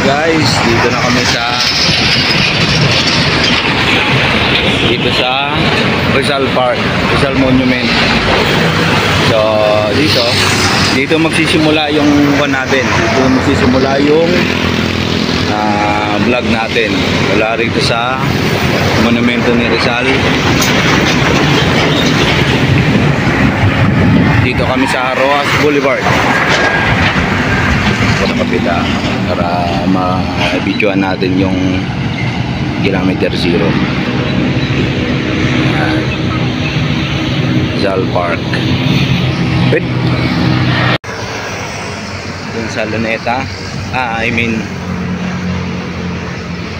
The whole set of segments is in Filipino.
guys, dito na kami sa Rizal Park, Rizal Monument. So dito magsisimula yung natin. Dito magsisimula yung vlog natin. Wala rito sa monumento ni Rizal. Dito kami sa Rojas Boulevard. Sa kapila para ma-videoan natin yung kilometer 0. Rizal Park. Wait. Dun sa Luneta.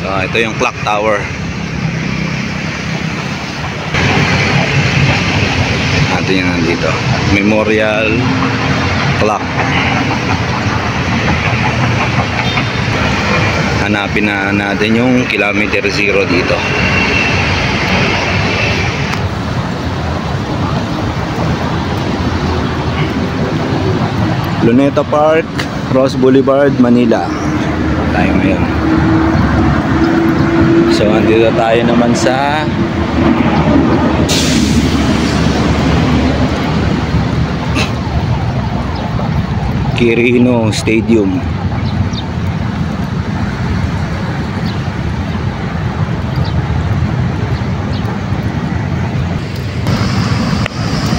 Ito yung clock tower. Ito yung nandito. Memorial Clock. Hanapin na natin yung kilometer 0 dito. Luneta Park, Rojas Boulevard, Manila. Tayo ngayon. So andito tayo naman sa Quirino Stadium.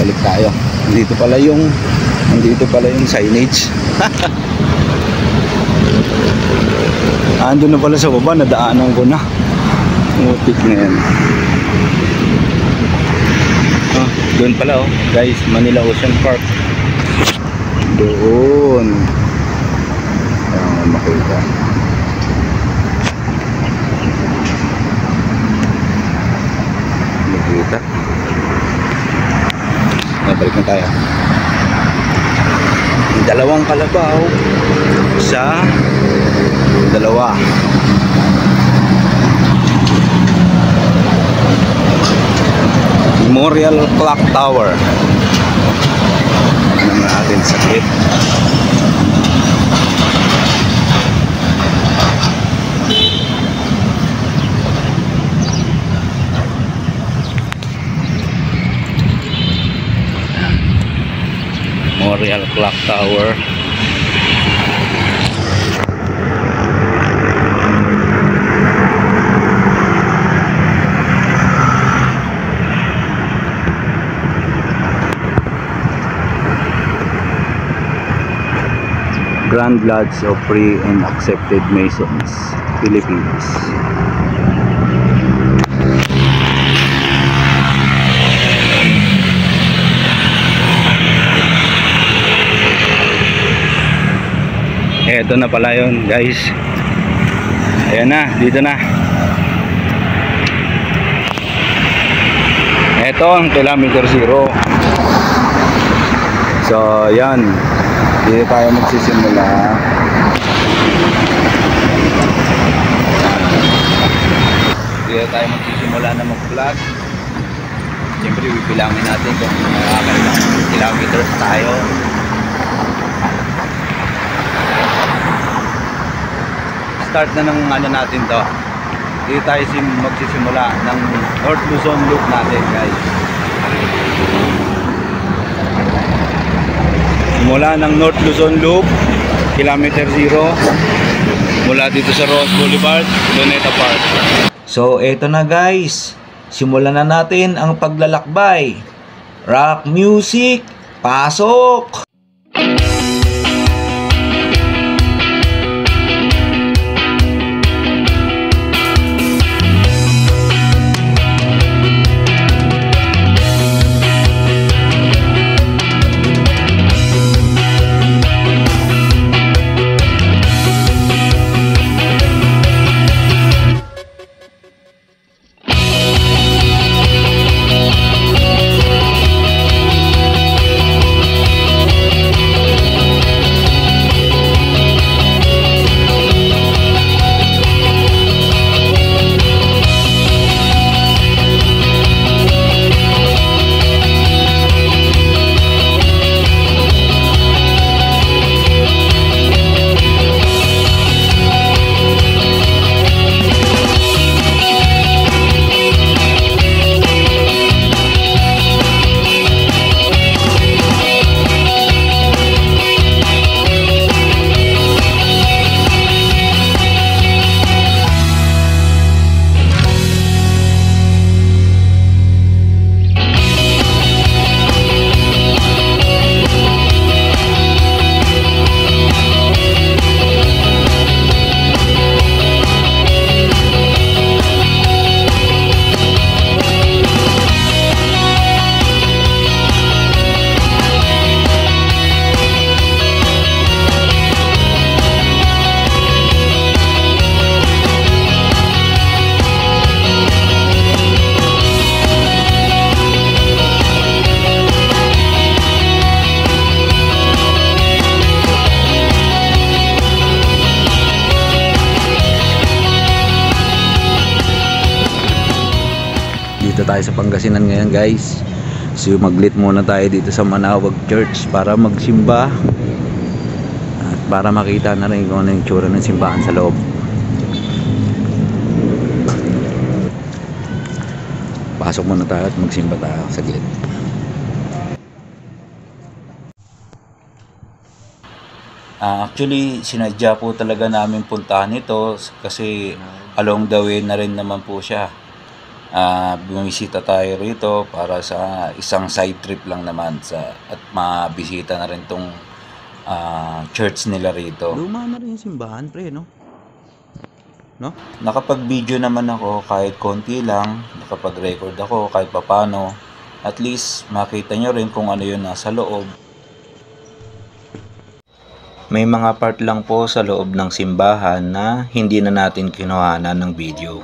Balik tayo. Nandito pala yung signage. Andun na pala sa baba, nadaanan ko na. Mutik na yan. Doon pala guys, Manila Ocean Park. Doon. Ayan, makita. Makita. Balik na tayo. Dalawang kalabaw sa dalawa. Memorial Clock Tower. Ano naman natin sakit. Memorial Clock Tower. Grand Lodge of Free and Accepted Masons, Philippines. Eto na pala yun guys. Ayan na, dito na. Eto ang kilometer 0. So yan, dito tayo magsisimula. Dito tayo magsisimula na mag-vlog. Siyempre bibilangin natin kung nakakailang kilometers tayo. Start na ng natin to. Dito tayo magsisimula ng North Luzon Loop natin guys. Simula ng North Luzon Loop, kilometer 0, mula dito sa Rojas Boulevard, Luneta Park. So eto na guys, simulan na natin ang paglalakbay. Rock music, pasok! tayo sa Pangasinan ngayon guys. So maglit muna tayo dito sa Manawag Church para magsimba at para makita na rin kung ano yung tsura ng simbahan sa loob. Pasok muna tayo at magsimba tayo saglit. Actually, sinadya po talaga namin puntahan ito kasi along the way na rin naman po siya. Bumisita tayo rito para sa isang side trip lang naman at mabisita na rin tong church nila rito. Luma na rin yung simbahan, pre, no? Nakapag-video naman ako kahit konti lang, nakapag-record ako kahit papano. At least makita nyo rin kung ano yun nasa loob. May mga part lang po sa loob ng simbahan na hindi na natin kinuhanan ng video.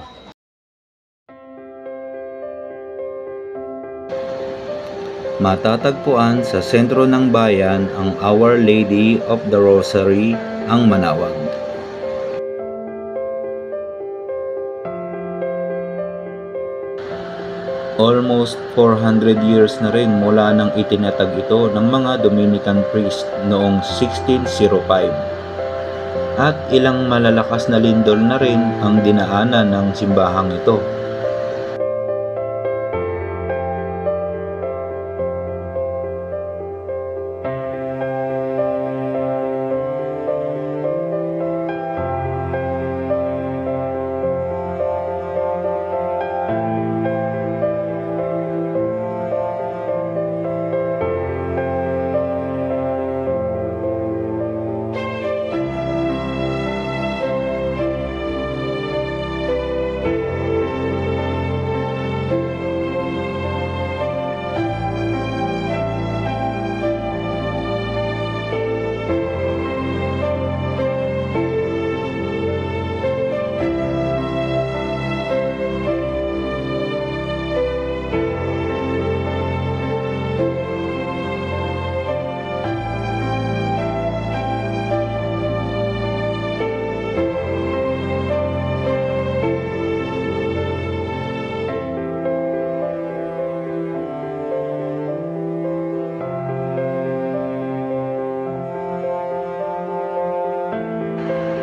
Matatagpuan sa sentro ng bayan ang Our Lady of the Rosary, ang Manawag. Almost 400 years na rin mula nang itinatag ito ng mga Dominican priest noong 1605. At ilang malalakas na lindol na rin ang dinaanan ng simbahang ito.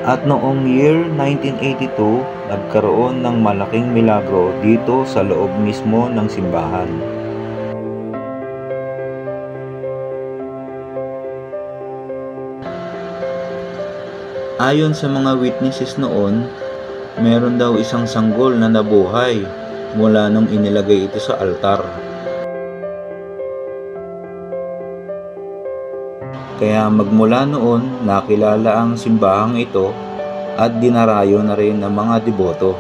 At noong year 1982, nagkaroon ng malaking milagro dito sa loob mismo ng simbahan. Ayon sa mga witnesses noon, meron daw isang sanggol na nabuhay mula nung inilagay ito sa altar. Kaya magmula noon, nakilala ang simbahang ito at dinarayo na rin ng mga deboto.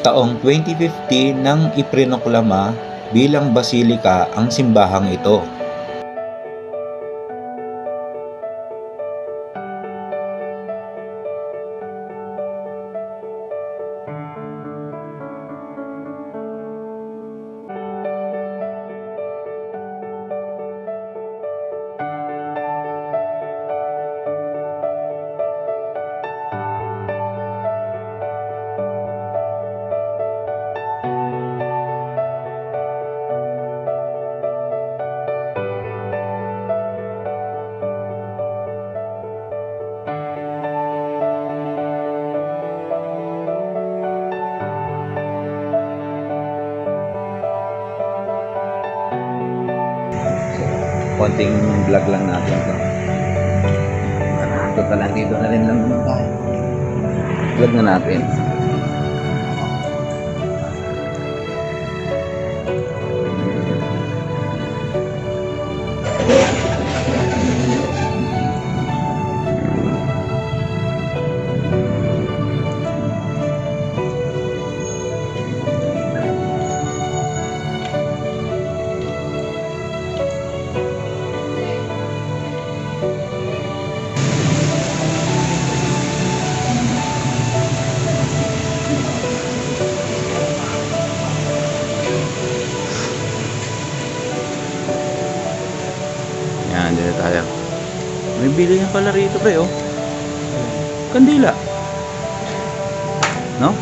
Taong 2050 nang iprinoklama bilang basilika ang simbahang ito. konting vlog lang natin to. Total dito na rin lang tayo. Vlog na natin. Yan, dito tayo. May bili nga pala rito pre, oh. Kandila. No?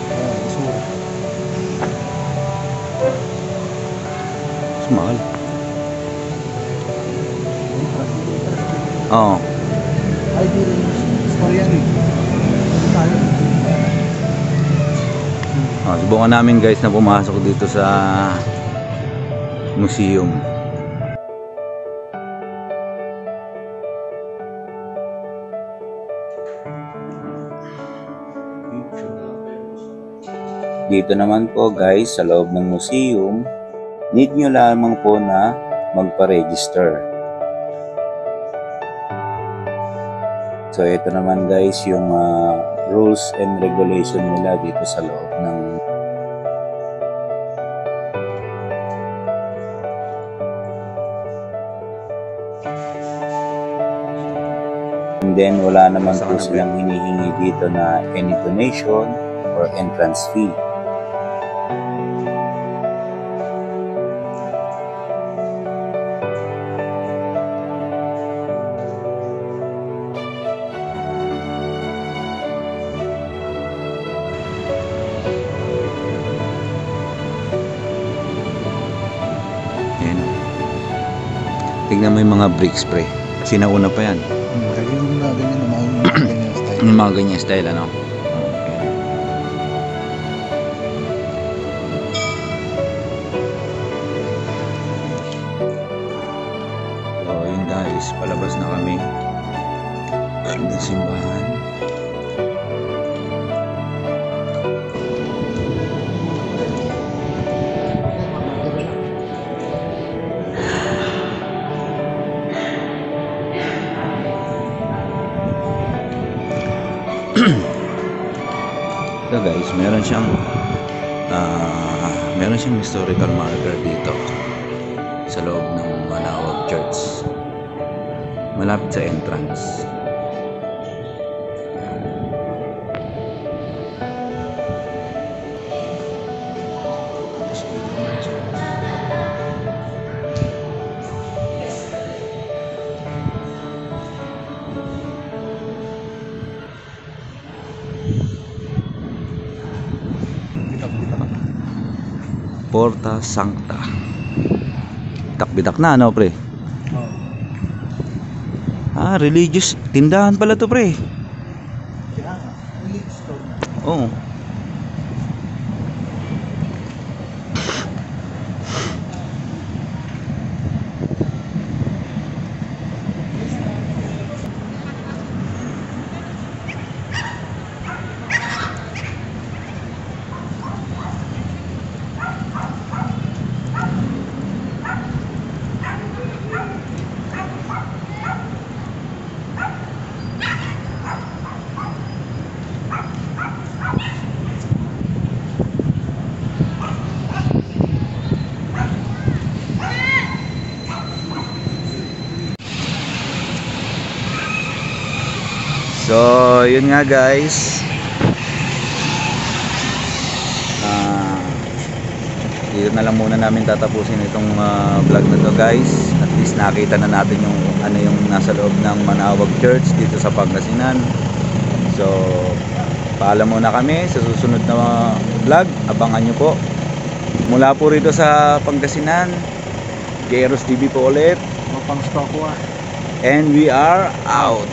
Mahal. Oo. Ay, di rin. Sorry yan eh. Tayo. Subukan namin guys na pumasok dito sa museum. Dito naman po guys sa loob ng museum, need nyo lamang po na magpa-register. So ito naman guys yung rules and regulation nila dito sa loob ng and then wala naman po silang hinihingi dito na any donation or entrance fee. Tignan mo yung mga bricks pre. Kasi nauna pa yan. Kaya yung mga ganyan na mga ganyan style. Yung mga ganyan style ano. Okay. So yun guys, palabas na kami ng simbahan. So guys, meron siyang historical marker dito sa loob ng Manaoag Church, malapit sa entrance. Porta Sancta. Bitak-bitak na ano pre? Ah, religious tindahan pala to pre. Kaya nga, religious store na. Oo. So, yun nga guys. Dito na lang muna namin tatapusin itong vlog na to guys. At least nakita na natin yung ano yung nasa loob ng Manaoag Church dito sa Pangasinan. So, paalam muna kami sa susunod na vlog. Abangan nyo po. Mula po rito sa Pangasinan, Jeros TV po ulit. Mapang stock ko ah. And we are out.